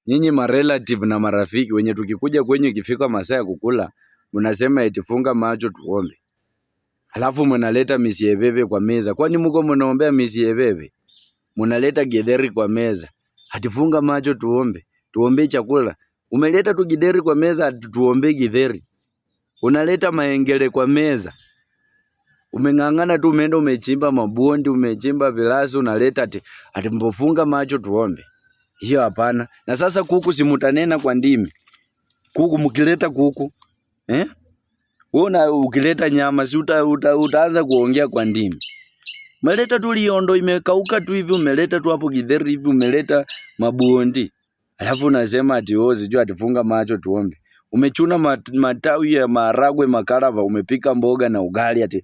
Nyinyi ma relative na marafiki wenye tukikuja kwenye ikifika masaa ya kukula, mnasema eti funga macho tuombe. Halafu mnaleta misiebebe kwa meza. Kwani mko mnaombea misiebebe? Mnaleta githeri kwa meza. Ati funga macho tuombe. Tuombe chakula. Umeleta tu githeri kwa meza ati tuombe githeri. Unaleta maengele kwa meza. Umeng'ang'ana tu umeenda umechimba mabondi, umechimba vilasi, unaleta ati mpofunga macho tuombe. Hiyo hapana. Na sasa kuku si mutanena kwa ndimi. Kuku mkileta kuku, wewe ukileta nyama si utaanza kuongea kwa ndimi. Umeleta tu liondo imekauka tu hivi, umeleta tu hapo githeri hivi, umeleta mabondi. Alafu unasema ati sijui atifunga macho tuombe. Umechuna matawi ya maharagwe makarava, umepika mboga na ugali ati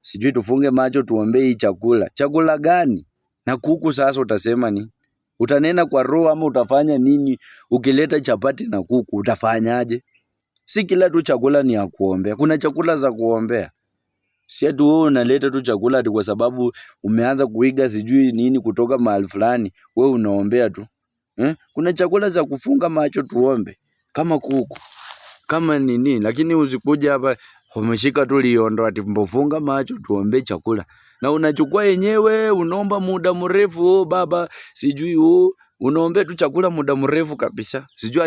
sijui tufunge macho tuombe hii chakula. Chakula gani? Na kuku sasa utasema ni? Utanena kwa roho ama utafanya nini? Ukileta chapati na kuku utafanyaje? Si kila tu chakula ni ya kuombea. Kuna chakula za kuombea. Si ati wewe unaleta tu chakula ati kwa sababu umeanza kuiga sijui nini kutoka mahali fulani, wewe unaombea tu. Kuna chakula za kufunga macho tuombe. Kama kuku. Kama nini, lakini usikuja hapa umeshika tu liondo ati mpofunga macho tuombe chakula. Na unachukua yenyewe unaomba muda mrefu, baba sijui unaombea tu chakula muda mrefu kabisa. Sijui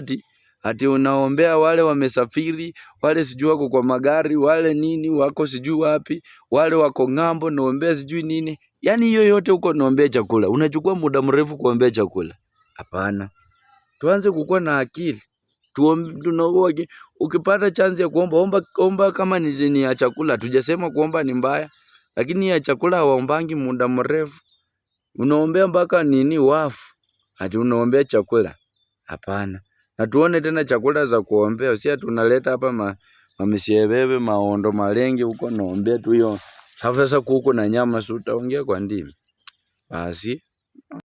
ati unaombea wale wamesafiri, wale sijui wako kwa magari, wale nini wako sijui wapi, wale wako ng'ambo naombea sijui nini. Yaani hiyo yote uko naombea chakula. Unachukua muda mrefu kuombea chakula. Hapana. Tuanze kukuwa na akili. Ukipata chance ya kuomba omba kama ni ya chakula. Tujasema kuomba ni mbaya, lakini ya chakula hawaombangi muda mrefu. Unaombea mpaka nini wafu. Ati unaombea chakula. Hapana. Na tuone tena chakula za kuombea. Si ati unaleta hapa mamishiebebe, maondo, malenge huko naombea tu hiyo. Sasa kuku na nyama si utaongea kwa ndimi. Basi.